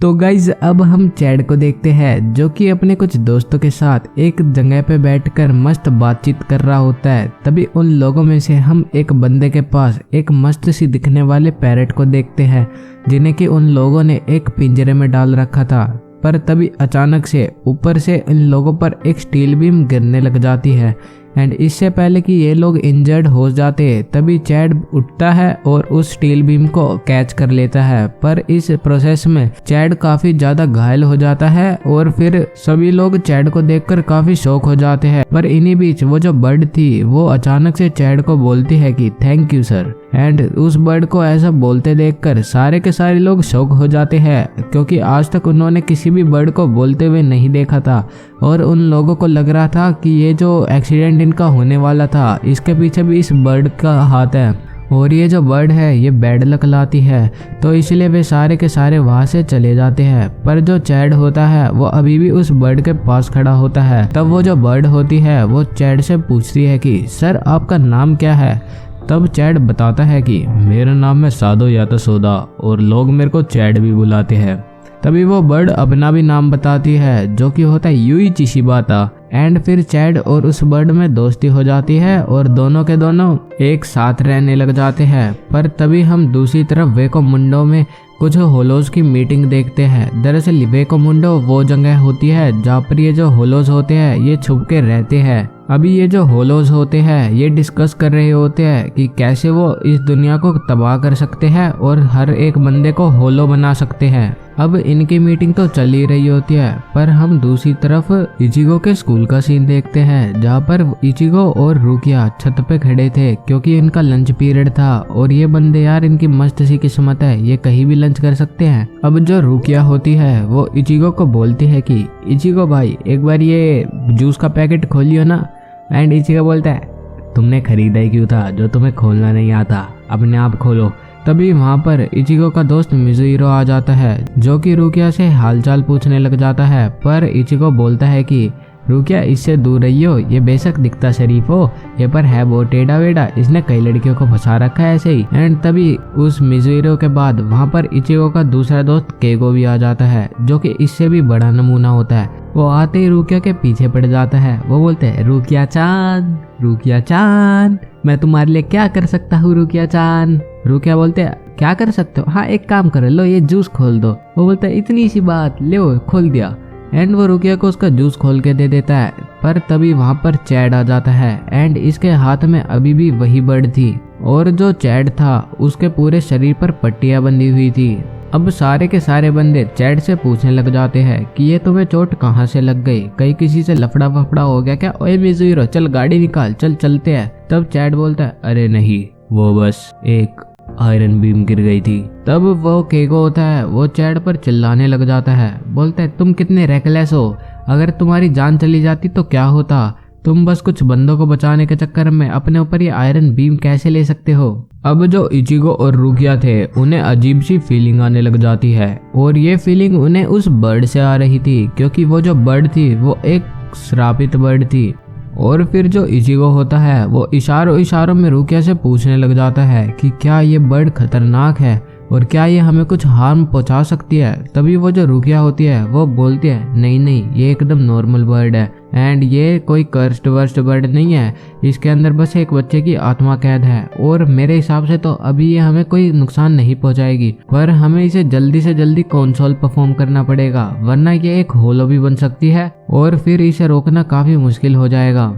तो गाइज अब हम चैड को देखते हैं जो कि अपने कुछ दोस्तों के साथ एक जगह पे बैठकर मस्त बातचीत कर रहा होता है। तभी उन लोगों में से हम एक बंदे के पास एक मस्त सी दिखने वाले पैरट को देखते हैं जिन्हें कि उन लोगों ने एक पिंजरे में डाल रखा था। पर तभी अचानक से ऊपर से इन लोगों पर एक स्टील बीम गिरने लग जाती है एंड इससे पहले कि ये लोग इंजर्ड हो जाते तभी चैड उठता है और उस स्टील बीम को कैच कर लेता है। पर इस प्रोसेस में चैड काफी ज्यादा घायल हो जाता है और फिर सभी लोग चैड को देखकर काफी शॉक हो जाते हैं। पर इन्हीं बीच वो जो बर्ड थी वो अचानक से चैड को बोलती है कि थैंक यू सर। एंड उस बर्ड को ऐसा बोलते देखकर सारे के सारे लोग शॉक हो जाते हैं क्योंकि आज तक उन्होंने किसी भी बर्ड को बोलते हुए नहीं देखा था और उन लोगों को लग रहा था कि ये जो एक्सीडेंट इनका होने वाला था इसके पीछे भी इस बर्ड का हाथ है और ये जो बर्ड है ये बैड लक लाती है। तो इसलिए वे सारे के सारे वहां से चले जाते हैं। पर जो चैड होता है वो अभी भी उस बर्ड के पास खड़ा होता है। तब वो जो बर्ड होती है वो चैड से पूछती है कि सर आपका नाम क्या है। तब चैड बताता है कि मेरा नाम है सादो या तो सोदा और लोग मेरे को चैड भी बुलाते हैं। तभी वो बर्ड अपना भी नाम बताती है जो कि होता है यूइची शिबाता। एंड फिर चैड और उस बर्ड में दोस्ती हो जाती है और दोनों के दोनों एक साथ रहने लग जाते हैं। पर तभी हम दूसरी तरफ वेको मुंडो में कुछ होलोज की मीटिंग देखते हैं। दरअसल वेको मुंडो वो जगह होती है जहाँ पर ये जो होलोज होते हैं ये छुप के रहते हैं। अभी ये जो होलोज होते हैं ये डिस्कस कर रहे होते हैं कि कैसे वो इस दुनिया को तबाह कर सकते हैं और हर एक बंदे को होलो बना सकते हैं। अब इनकी मीटिंग तो चल ही रही होती है पर हम दूसरी तरफ इचिगो के स्कूल का सीन देखते हैं जहाँ पर इचिगो और रुकिया छत पे खड़े थे क्योंकि इनका लंच पीरियड था और ये बंदे यार इनकी मस्त सी किस्मत है, ये कहीं भी लंच कर सकते हैं। अब जो रुकिया होती है वो इचिगो को बोलती है कि इचिगो भाई एक बार ये जूस का पैकेट खोलियो ना। एंड इचिगो बोलता है तुमने खरीदा ही क्यों था जो तुम्हें खोलना नहीं आता, अपने आप खोलो। तभी वहाँ पर इचिगो का दोस्त मिजुइरो आ जाता है जो कि रुकिया से हालचाल पूछने लग जाता है। पर इचिगो बोलता है कि रुकिया इससे दूर रहियो, ये बेशक दिखता शरीफ हो ये पर है वो टेढ़ा वेढ़ा, इसने कई लड़कियों को फंसा रखा है ऐसे ही। एंड तभी उस मिजुइरो के बाद वहाँ पर इचिगो का दूसरा दोस्त केगो भी आ जाता है जो कि इससे भी बड़ा नमूना होता है। वो आते ही रुकिया के पीछे पड़ जाता है। वो बोलते हैं रुकिया चान मैं तुम्हारे लिए क्या कर सकता हूँ रुकिया चान। रुकिया बोलते हैं क्या कर सकते हो, हाँ एक काम करो लो ये जूस खोल दो। वो बोलता है इतनी सी बात, ले खोल दिया। एंड वो रुकिया को उसका जूस खोल के दे देता है। पर तभी वहाँ पर चैड आ जाता है एंड इसके हाथ में अभी भी वही बर्ड थी और जो चैड था उसके पूरे शरीर पर पट्टियां बंधी हुई थी। अब सारे के सारे बंदे चैड से पूछने लग जाते हैं कि ये तुम्हें चोट कहाँ से लग गई, कहीं किसी से लफड़ा वफड़ा हो गया क्या। ओए मिजुइरो चल गाड़ी निकाल, चल चलते हैं। तब चैड बोलता है अरे नहीं वो बस एक आयरन बीम गिर गई थी। तब वो केगो होता है वो चैड पर चिल्लाने लग जाता है, बोलता है तुम कितने रेकलेस हो, अगर तुम्हारी जान चली जाती तो क्या होता, तुम बस कुछ बंदों को बचाने के चक्कर में अपने ऊपर ये आयरन बीम कैसे ले सकते हो। अब जो इचिगो और रुकिया थे उन्हें अजीब सी फीलिंग आने लग जाती है और ये फीलिंग उन्हें उस बर्ड से आ रही थी क्योंकि वो जो बर्ड थी वो एक श्रापित बर्ड थी। और फिर जो इचिगो होता है वो इशारों में रुकिया से पूछने लग जाता है कि क्या ये बर्ड खतरनाक है और क्या ये हमें कुछ हार्म पहुंचा सकती है। तभी वो जो रुकिया होती है वो बोलती है नहीं ये एकदम नॉर्मल बर्ड है एंड ये कोई कर्स्ड वर्स्ट बर्ड नहीं है, इसके अंदर बस एक बच्चे की आत्मा कैद है और मेरे हिसाब से तो अभी ये हमें कोई नुकसान नहीं पहुंचाएगी, पर हमें इसे जल्दी से जल्दी कंसोल परफॉर्म करना पड़ेगा वरना ये एक होलो भी बन सकती है और फिर इसे रोकना काफी मुश्किल हो जाएगा।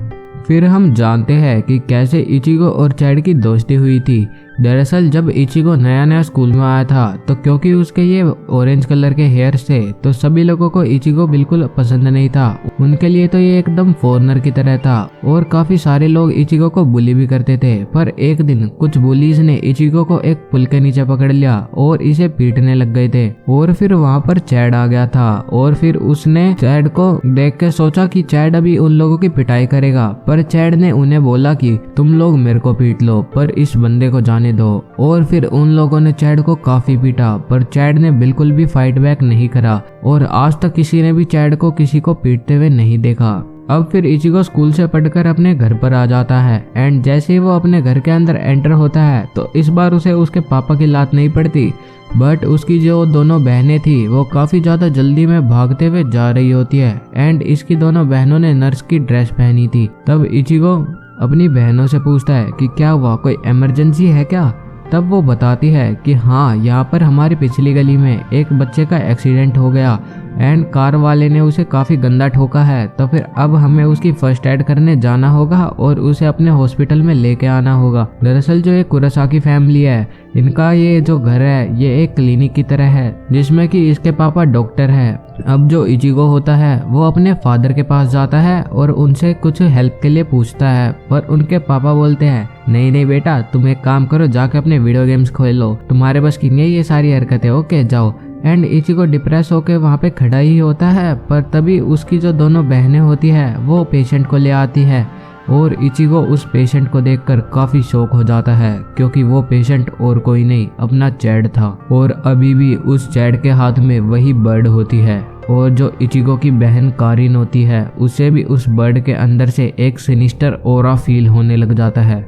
फिर हम जानते हैं कि कैसे इचिगो और चैड की दोस्ती हुई थी। दरअसल जब इचिगो नया स्कूल में आया था तो क्योंकि उसके ये ऑरेंज कलर के हेयर्स थे तो सभी लोगों को इचिगो बिल्कुल पसंद नहीं था। उनके लिए तो ये एकदम फॉरेनर की तरह था और काफी सारे लोग इचिगो को बुली भी करते थे। पर एक दिन कुछ बुलीज ने इचिगो को एक पुल के नीचे पकड़ लिया और इसे पीटने लग गए थे और फिर वहाँ पर चैड आ गया था और फिर उसने चैड को देख के सोचा कि चैड अभी उन लोगों की पिटाई करेगा। पर चैड ने उन्हें बोला कि तुम लोग मेरे को पीट लो पर इस बंदे को जाने दो। और फिर उन लोगों ने चैड को काफी पीटा पर चैड ने बिल्कुल भी फाइट बैक नहीं करा और आज तक किसी ने भी चैड को किसी को पीटते हुए नहीं देखा। अब फिर इचिगो स्कूल से पढ़कर अपने घर पर आ जाता है एंड जैसे ही वो अपने घर के अंदर एंटर होता है तो इस बार उसे उसके पापा की लात नहीं पड़ती, बट उसकी जो दोनों बहनें थी वो काफ़ी ज़्यादा जल्दी में भागते हुए जा रही होती है एंड इसकी दोनों बहनों ने नर्स की ड्रेस पहनी थी। तब इचिगो अपनी बहनों से पूछता है कि क्या हुआ, कोई इमरजेंसी है क्या। तब वो बताती है कि हाँ, यहाँ पर हमारी पिछली गली में एक बच्चे का एक्सीडेंट हो गया एंड कार वाले ने उसे काफ़ी गंदा ठोका है, तो फिर अब हमें उसकी फर्स्ट एड करने जाना होगा और उसे अपने हॉस्पिटल में लेके आना होगा। दरअसल जो एक कुरासाकी फैमिली है, इनका ये जो घर है ये एक क्लिनिक की तरह है जिसमें कि इसके पापा डॉक्टर हैं। अब जो इचिगो होता है वो अपने फादर के पास जाता है और उनसे कुछ हेल्प के लिए पूछता है, पर उनके पापा बोलते हैं नहीं नहीं बेटा, तुम एक काम करो, जाके अपने वीडियो गेम्स खेलो, तुम्हारे बस की नहीं ये सारी हरकतें, ओके जाओ। एंड इचिगो डिप्रेस होकर वहाँ पे खड़ा ही होता है, पर तभी उसकी जो दोनों बहनें होती है वो पेशेंट को ले आती है और इचिगो उस पेशेंट को देखकर काफ़ी शॉक हो जाता है क्योंकि वो पेशेंट और कोई नहीं अपना चैड था और अभी भी उस चैड के हाथ में वही बर्ड होती है। और जो इचिगो की बहन कारिन होती है उसे भी उस बर्ड के अंदर से एक सिनिस्टर ऑरा फील होने लग जाता है।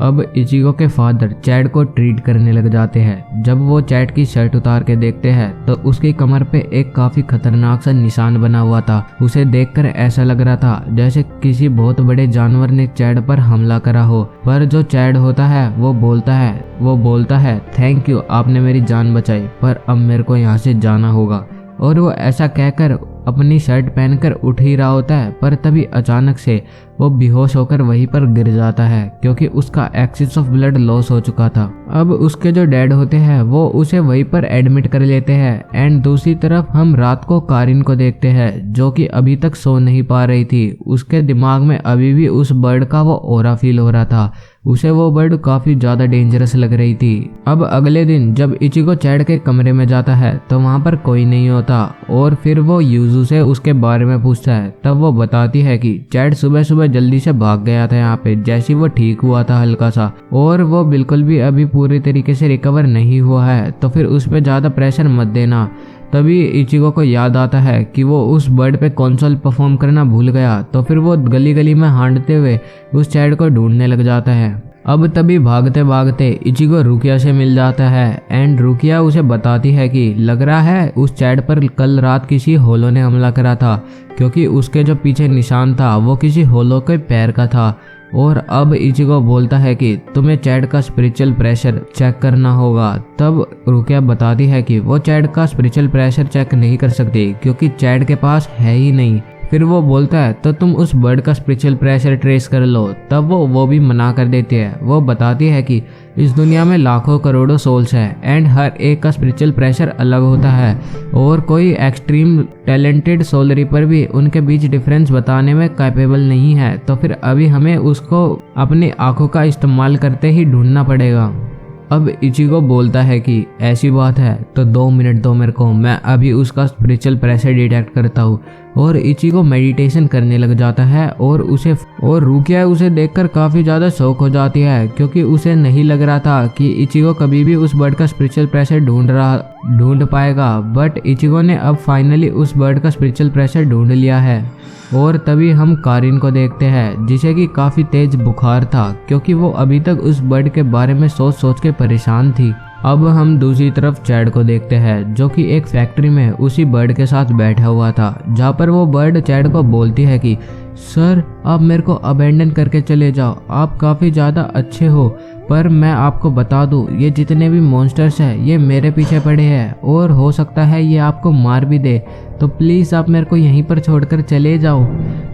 अब इचिगो के फादर चैड को ट्रीट करने लग जाते हैं। जब वो चैड की शर्ट उतार के देखते हैं तो उसकी कमर पे एक काफी खतरनाक सा निशान बना हुआ था। उसे देखकर ऐसा लग रहा था जैसे किसी बहुत बड़े जानवर ने चैड पर हमला करा हो। पर जो चैड होता है वो बोलता है थैंक यू, आपने मेरी जान बचाई, पर अब मेरे को यहाँ से जाना होगा। और वो ऐसा कहकर अपनी शर्ट पहनकर उठ ही रहा होता है, पर तभी अचानक से वो बेहोश होकर वहीं पर गिर जाता है क्योंकि उसका एक्सेस ऑफ ब्लड लॉस हो चुका था। अब उसके जो डैड होते हैं वो उसे वहीं पर एडमिट कर लेते हैं एंड दूसरी तरफ हम रात को कारिन को देखते हैं जो कि अभी तक सो नहीं पा रही थी। उसके दिमाग में अभी भी उस बर्ड का वो ऑरा फील हो रहा था, उसे वो बर्ड काफी ज्यादा डेंजरस लग रही थी। अब अगले दिन जब इचिगो चैड के कमरे में जाता है तो वहाँ पर कोई नहीं होता और फिर वो यूजू से उसके बारे में पूछता है। तब वो बताती है कि चैड सुबह सुबह जल्दी से भाग गया था यहाँ पे, जैसे वो ठीक हुआ था हल्का सा, और वो बिल्कुल भी अभी पूरी तरीके से रिकवर नहीं हुआ है, तो फिर उस पर ज्यादा प्रेशर मत देना। तभी इचिगो को याद आता है कि वो उस बर्ड पे कंसोल परफॉर्म करना भूल गया, तो फिर वो गली गली में हांडते हुए उस चैड को ढूंढने लग जाता है। अब तभी भागते भागते इचिगो रुकिया से मिल जाता है एंड रुकिया उसे बताती है कि लग रहा है उस चैड पर कल रात किसी होलो ने हमला करा था क्योंकि उसके जो पीछे निशान था वो किसी होलो के पैर का था। और अब इचिगो बोलता है कि तुम्हें चैड का स्पिरिचुअल प्रेशर चेक करना होगा। तब रुकिया बताती है कि वो चैड का स्पिरिचुअल प्रेशर चेक नहीं कर सकती क्योंकि चैड के पास है ही नहीं। फिर वो बोलता है तो तुम उस बर्ड का स्पिरिचुअल प्रेशर ट्रेस कर लो। तब वो भी मना कर देती है। वो बताती है कि इस दुनिया में लाखों करोड़ों सोल्स हैं एंड हर एक का स्पिरिचुअल प्रेशर अलग होता है और कोई एक्सट्रीम टैलेंटेड सोल रीपर भी उनके बीच डिफरेंस बताने में कैपेबल नहीं है, तो फिर अभी हमें उसको अपनी आंखों का इस्तेमाल करते ही ढूंढना पड़ेगा। अब इचिगो बोलता है कि ऐसी बात है तो 2 मिनट दो मेरे को, मैं अभी उसका स्पिरिचुअल प्रेशर डिटेक्ट करता हूँ। और इचिगो मेडिटेशन करने लग जाता है और रुकिया उसे देखकर काफ़ी ज़्यादा शौक हो जाती है क्योंकि उसे नहीं लग रहा था कि इचिगो कभी भी उस बर्ड का स्पिरिचुअल प्रेशर ढूंढ पाएगा, बट इचिगो ने अब फाइनली उस बर्ड का स्पिरिचुअल प्रेशर ढूंढ लिया है। और तभी हम कारिन को देखते हैं जिसे कि काफ़ी तेज बुखार था क्योंकि वो अभी तक उस बर्ड के बारे में सोच के परेशान थी। अब हम दूसरी तरफ चैड को देखते हैं जो कि एक फैक्ट्री में उसी बर्ड के साथ बैठा हुआ था, जहाँ पर वो बर्ड चैड को बोलती है कि सर आप मेरे को अबेंडन करके चले जाओ, आप काफ़ी ज़्यादा अच्छे हो, पर मैं आपको बता दूं ये जितने भी मॉन्स्टर्स हैं ये मेरे पीछे पड़े हैं और हो सकता है ये आपको मार भी दे, तो प्लीज़ आप मेरे को यहीं पर छोड़कर चले जाओ।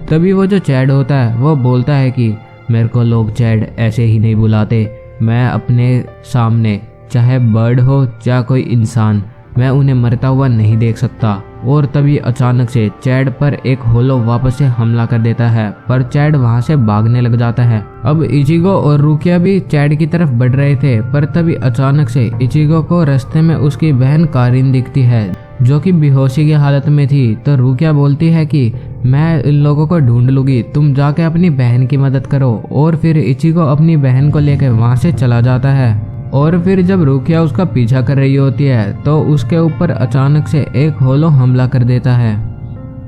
तभी वो जो चैड होता है वो बोलता है कि मेरे को लोग चैड ऐसे ही नहीं बुलाते, मैं अपने सामने चाहे बर्ड हो चाहे कोई इंसान, मैं उन्हें मरता हुआ नहीं देख सकता। और तभी अचानक से चैड पर एक होलो वापस से हमला कर देता है, पर चैड वहां से भागने लग जाता है। अब इचिगो और रुकिया भी चैड की तरफ बढ़ रहे थे, पर तभी अचानक से इचिगो को रास्ते में उसकी बहन कारिन दिखती है जो कि बेहोशी की हालत में थी। तो रुकिया बोलती है कि मैं इन लोगों को ढूंढ लूंगी, तुम जाके अपनी बहन की मदद करो। और फिर इचिगो अपनी बहन को लेकर वहां से चला जाता है। और फिर जब रुकिया उसका पीछा कर रही होती है तो उसके ऊपर अचानक से एक होलो हमला कर देता है।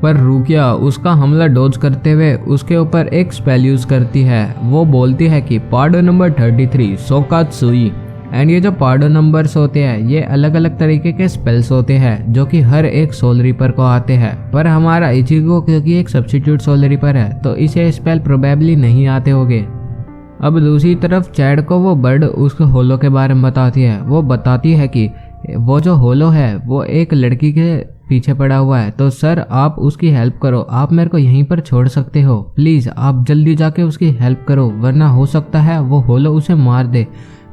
पर रुकिया उसका हमला डॉज करते हुए उसके ऊपर एक स्पेल यूज करती है। वो बोलती है कि पार्डो नंबर 33 सोकात्सुई। एंड ये जो पार्डो नंबर्स होते हैं ये अलग अलग तरीके के स्पेल्स होते हैं जो कि हर एक सोल रिपर को आते हैं, पर हमारा इचिगो क्योंकि एक सब्स्टिट्यूट सोल रिपर है तो इसे स्पेल प्रोबेबली नहीं आते होंगे। अब दूसरी तरफ चैड को वो बर्ड उस होलो के बारे में बताती है। वो बताती है कि वो जो होलो है वो एक लड़की के पीछे पड़ा हुआ है, तो सर आप उसकी हेल्प करो, आप मेरे को यहीं पर छोड़ सकते हो, प्लीज आप जल्दी जाके उसकी हेल्प करो वरना हो सकता है वो होलो उसे मार दे।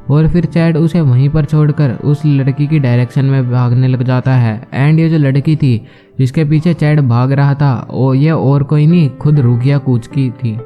और फिर चैड उसे वहीं पर छोड़कर उस लड़की की डायरेक्शन में भागने लग जाता है। एंड ये जो लड़की थी जिसके पीछे चैड भाग रहा था ये और कोई नहीं खुद रुकिया कुचकी थी।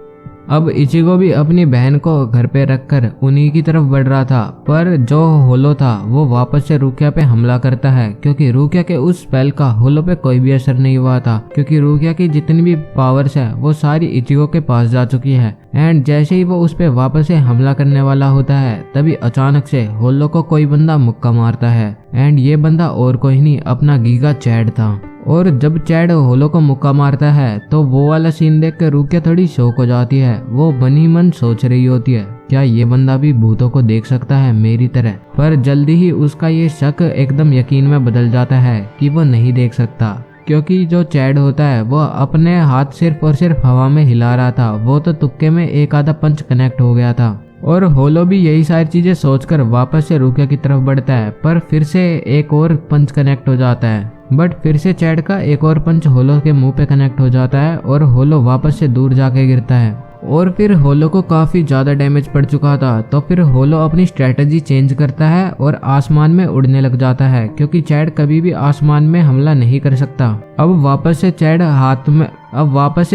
अब इचिगो भी अपनी बहन को घर पे रखकर उन्हीं की तरफ बढ़ रहा था, पर जो होलो था वो वापस से रुकिया पे हमला करता है क्योंकि रुकिया के उस स्पेल का होलो पे कोई भी असर नहीं हुआ था, क्योंकि रुकिया की जितनी भी पावर्स है वो सारी इचिगो के पास जा चुकी है। एंड जैसे ही वो उस पे वापस से हमला करने वाला होता है तभी अचानक से होलो को कोई बंदा मुक्का मारता है। एंड ये बंदा और कोई नहीं अपना गीगा चैड था। और जब चैड होलो को मुक्का मारता है तो वो वाला सीन देख कर रुकिया थोड़ी शौक हो जाती है। वो बनी मन सोच रही होती है क्या ये बंदा भी भूतों को देख सकता है मेरी तरह, पर जल्दी ही उसका ये शक एकदम यकीन में बदल जाता है कि वो नहीं देख सकता, क्योंकि जो चैड होता है वो अपने हाथ सिर्फ और सिर्फ हवा में हिला रहा था। वो तो तुक्के में एक आधा पंच कनेक्ट हो गया था। और होलो भी यही सारी चीजें सोचकर वापस से रुकिया की तरफ बढ़ता है, पर फिर से एक और पंच कनेक्ट हो जाता है। बट फिर से चैड का एक और पंच होलो के मुंह पे कनेक्ट हो जाता है और होलो वापस से दूर जाके गिरता है। और फिर होलो को काफी ज्यादा डैमेज पड़ चुका था, तो फिर होलो अपनी स्ट्रेटजी चेंज करता है और आसमान में उड़ने लग जाता है, क्योंकि चैड कभी भी आसमान में हमला नहीं कर सकता। अब वापस से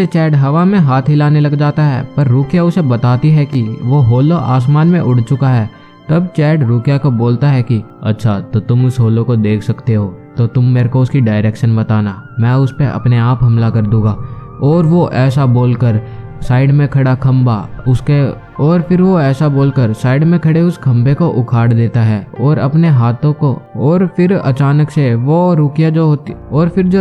चैड हवा में हाथ हिलाने लग जाता है, पर रुकिया उसे बताती है कि वो होलो आसमान में उड़ चुका है। तब चैड रुकिया को बोलता है कि अच्छा तो तुम उस होलो को देख सकते हो, तो तुम मेरे को उसकी डायरेक्शन बताना, मैं उस पर अपने आप हमला कर दूंगा। और वो ऐसा बोलकर साइड में खड़ा खड़े उस खंबे को उखाड़ देता है और अपने हाथों को। और फिर अचानक से जो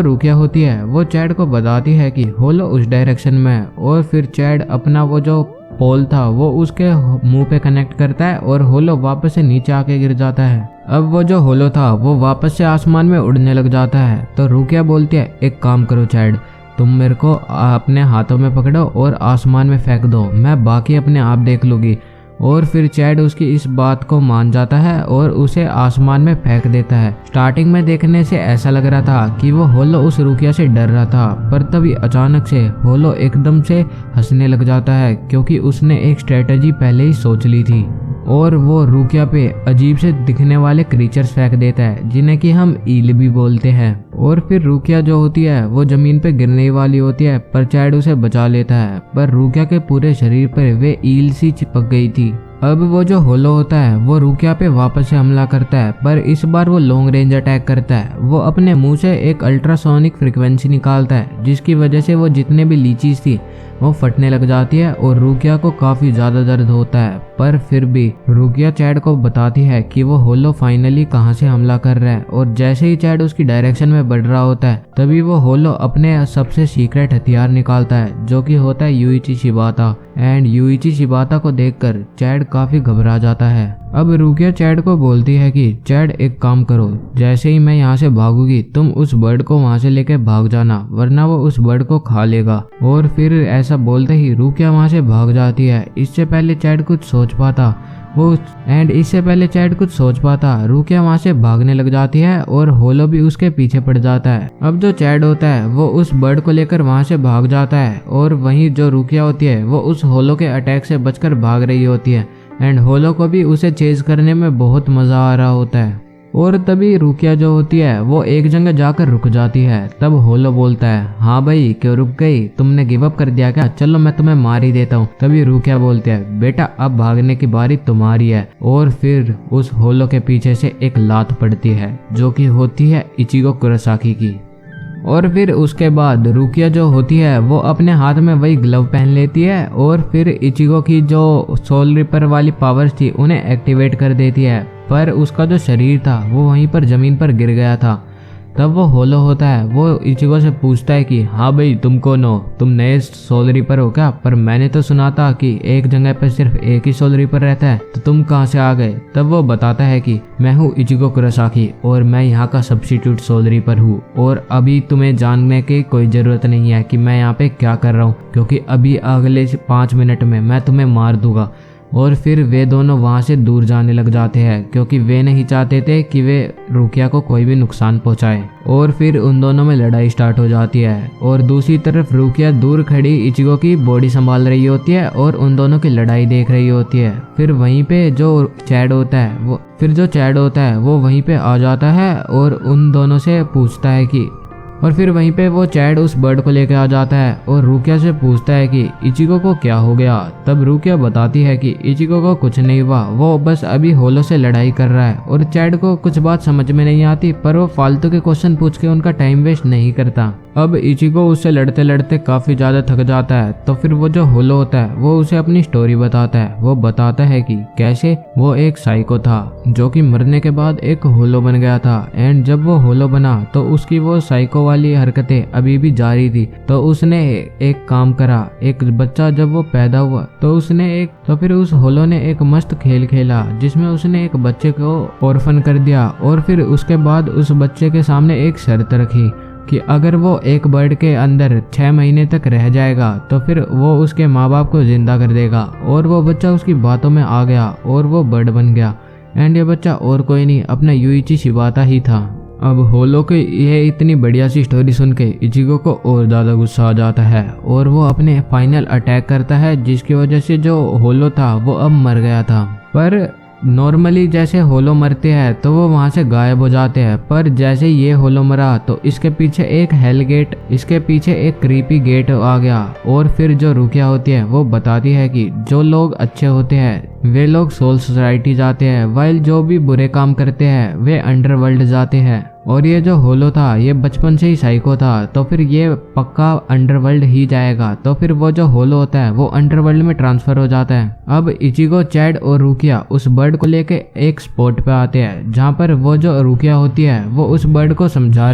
रुकिया होती है वो चैड को बताती है कि होलो उस डायरेक्शन में है। और फिर चैड अपना वो जो पोल था वो उसके मुंह पे कनेक्ट करता है और होलो वापस से नीचे आके गिर जाता है। अब वो जो होलो था वो वापस से आसमान में उड़ने लग जाता है। तो रुकिया बोलती है एक काम करो चैड, तुम मेरे को अपने हाथों में पकड़ो और आसमान में फेंक दो, मैं बाकी अपने आप देख लूंगी। और फिर चैड उसकी इस बात को मान जाता है और उसे आसमान में फेंक देता है। स्टार्टिंग में देखने से ऐसा लग रहा था कि वो होलो उस रुकिया से डर रहा था, पर तभी अचानक से होलो एकदम से हंसने लग जाता है, क्योंकि उसने एक स्ट्रेटजी पहले ही सोच ली थी। और वो रुकिया पे अजीब से दिखने वाले क्रीचर्स फेंक देता है जिन्हें कि हम ईल भी बोलते हैं। और फिर रुकिया जो होती है वो जमीन पे गिरने वाली होती है, पर चैड उसे बचा लेता है। पर रुकिया के पूरे शरीर पर वे ईल सी चिपक गई थी। अब वो जो होलो होता है वो रुकिया पे वापस से हमला करता है, पर इस बार वो लॉन्ग रेंज अटैक करता है। वो अपने मुंह से एक अल्ट्रासोनिक फ्रीक्वेंसी निकालता है, जिसकी वजह से वो जितने भी लीचीज थी वो फटने लग जाती है और रुकिया को काफी ज्यादा दर्द होता है। पर फिर भी रुकिया चैड को बताती है कि वो होलो फाइनली कहां से हमला कर रहा है। और जैसे ही चैड उसकी डायरेक्शन में बढ़ रहा होता है तभी वो होलो अपने सबसे सीक्रेट हथियार निकालता है, जो कि होता है युइची शिबाता। एंड युइची शिबाता को देखकर चैड काफी घबरा जाता है। अब रुकिया चैड को बोलती है कि चैड एक काम करो, जैसे ही मैं यहाँ से भागूंगी तुम उस बर्ड को वहां से लेके भाग जाना, वरना वो उस बर्ड को खा लेगा। और फिर ऐसा बोलते ही रुकिया वहां से भाग जाती है। इससे पहले चैड कुछ सोच पाता रुकिया वहां से भागने लग जाती है और होलो भी उसके पीछे पड़ जाता है। अब जो चैड होता है वो उस बर्ड को लेकर वहां से भाग जाता है, और वहीं जो रुकिया होती है वो उस होलो के अटैक से बचकर भाग रही होती है। एंड होलो को भी उसे चेज करने में बहुत मजा आ रहा होता है। और तभी रुकिया जो होती है वो एक जगह जाकर रुक जाती है। तब होलो बोलता है हाँ भाई क्यों रुक गई, तुमने गिव अप कर दिया क्या, चलो मैं तुम्हें मार ही देता हूँ। तभी रुकिया बोलती है बेटा अब भागने की बारी तुम्हारी है। और फिर उस होलो के पीछे से एक लात पड़ती है, जो कि होती है इचिगो कुरोसाकी की। और फिर उसके बाद रुकिया जो होती है वो अपने हाथ में वही ग्लव पहन लेती है और फिर इचिगो की जो सोल रिपर वाली पावर्स थी उन्हें एक्टिवेट कर देती है। पर उसका जो शरीर था वो वहीं पर जमीन पर गिर गया था। तब वो होलो होता है वो इचिगो से पूछता है कि हाँ भाई तुम कौन हो, तुम नए सोल रीपर हो क्या? पर मैंने तो सुना था कि एक जगह पर सिर्फ एक ही सोल रीपर रहता है, तो तुम कहाँ से आ गए? तब वो बताता है कि मैं हूँ इचिगो कुरोसाकी और मैं यहाँ का सब्स्टिट्यूट सोल रीपर हूँ, और अभी तुम्हें जानने की कोई जरूरत नहीं है कि मैं यहाँ पे क्या कर रहा हूँ, क्योंकि अभी अगले 5 मिनट में मैं तुम्हें मार दूंगा। और फिर वे दोनों वहां से दूर जाने लग जाते हैं, क्योंकि वे नहीं चाहते थे कि वे रुकिया को कोई भी नुकसान पहुंचाए। और फिर उन दोनों में लड़ाई स्टार्ट हो जाती है, और दूसरी तरफ रुकिया दूर खड़ी इचिगो की बॉडी संभाल रही होती है और उन दोनों की लड़ाई देख रही होती है। फिर वहीं पे जो चैड होता है वो वहीं पे आ जाता है और उन दोनों से पूछता है कि और फिर वहीं पे वो चैड उस बर्ड को लेकर आ जाता है और रुकिया से पूछता है कि इचिगो को क्या हो गया। तब रुकिया बताती है कि इचिगो को कुछ नहीं हुआ, वो बस अभी होलो से लड़ाई कर रहा है। और चैड को कुछ बात समझ में नहीं आती, पर वो फालतू के क्वेश्चन पूछ के उनका टाइम वेस्ट नहीं करता। अब इचिगो उससे लड़ते लड़ते काफी ज्यादा थक जाता है, तो फिर वो जो होलो होता है वो उसे अपनी स्टोरी बताता है। वो बताता है कि कैसे वो एक साइको था जो कि मरने के बाद एक होलो बन गया था, एंड जब वो होलो बना तो उसकी वो साइको वाली हरकतें अभी भी जारी थी। तो उसने एक काम करा, एक बच्चा जब वो पैदा हुआ तो फिर उस होलो ने एक मस्त खेल खेला जिसमें उसने एक बच्चे को ऑर्फन कर दिया। और फिर उसके बाद उस बच्चे के सामने एक शर्त रखी कि अगर वो एक बर्ड के अंदर 6 महीने तक रह जाएगा तो फिर वो उसके माँ बाप को जिंदा कर देगा। और वो बच्चा उसकी बातों में आ गया और वो बर्ड बन गया। एंड ये बच्चा और कोई नहीं, अपना यूइची शिबाता ही था। अब होलो के ये इतनी बढ़िया सी स्टोरी सुन के इचिगो को और ज़्यादा गुस्सा आ जाता है और वो अपने फाइनल अटैक करता है, जिसकी वजह से जो होलो था वो अब मर गया था। पर नॉर्मली जैसे होलो मरते हैं तो वो वहां से गायब हो जाते हैं, पर जैसे ये होलो मरा तो इसके पीछे एक हेल गेट, इसके पीछे एक क्रीपी गेट आ गया। और फिर जो रुकिया होती है वो बताती है कि जो लोग अच्छे होते हैं वे लोग सोल सोसाइटी जाते हैं, वाइल जो भी बुरे काम करते हैं वे अंडरवर्ल्ड जाते हैं। और ये जो होलो था ये बचपन से ही साइको था, तो फिर ये पक्का अंडरवर्ल्ड ही जाएगा। तो फिर वो जो होलो होता है वो अंडरवर्ल्ड में ट्रांसफर हो जाता है। अब इचिगो, चैड और रुकिया उस बर्ड को लेके एक स्पॉट पे आते हैं, जहाँ पर वो जो रुकिया होती है वो उस बर्ड को समझा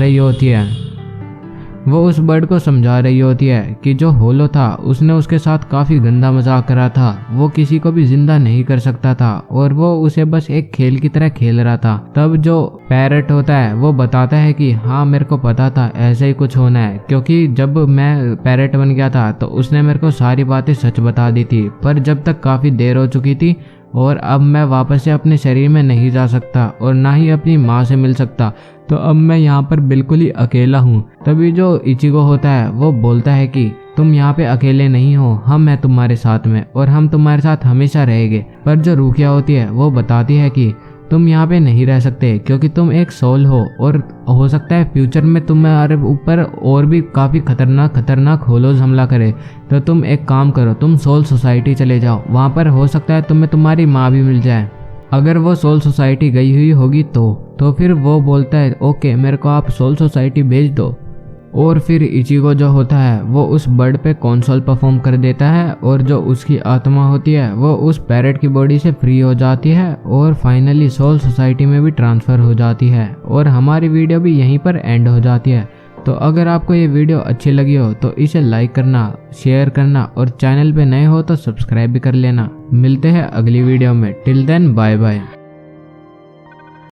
रही होती है कि जो होलो था उसने उसके साथ काफी गंदा मजाक करा था, वो किसी को भी जिंदा नहीं कर सकता था और वो उसे बस एक खेल की तरह खेल रहा था। तब जो पैरट होता है वो बताता है कि हाँ मेरे को पता था ऐसा ही कुछ होना है, क्योंकि जब मैं पैरट बन गया था तो उसने मेरे को सारी बातें सच बता दी थी, पर जब तक काफी देर हो चुकी थी और अब मैं वापस से अपने शरीर में नहीं जा सकता और ना ही अपनी माँ से मिल सकता, तो अब मैं यहाँ पर बिल्कुल ही अकेला हूँ। तभी जो इचिगो होता है वो बोलता है कि तुम यहाँ पे अकेले नहीं हो, हम हैं तुम्हारे साथ में और हम तुम्हारे साथ हमेशा रहेंगे। पर जो रुकिया होती है वो बताती है कि तुम यहाँ पे नहीं रह सकते, क्योंकि तुम एक सोल हो और हो सकता है फ्यूचर में तुम्हारे ऊपर और भी काफ़ी खतरनाक होलोज हमला करे। तो तुम एक काम करो, तुम सोल सोसाइटी चले जाओ, वहाँ पर हो सकता है तुम्हें तुम्हारी माँ भी मिल जाए। अगर वो सोल सोसाइटी गई हुई होगी तो फिर वो बोलता है ओके मेरे को आप सोल सोसाइटी भेज दो। और फिर इचिगो जो होता है वो उस बर्ड पे कॉन्सोल परफॉर्म कर देता है और जो उसकी आत्मा होती है वो उस पैरट की बॉडी से फ्री हो जाती है और फाइनली सोल सोसाइटी में भी ट्रांसफ़र हो जाती है। और हमारी वीडियो भी यहीं पर एंड हो जाती है। तो अगर आपको ये वीडियो अच्छी लगी हो तो इसे लाइक करना, शेयर करना और चैनल पे नए हो तो सब्सक्राइब भी कर लेना। मिलते हैं अगली वीडियो में। Till then bye bye.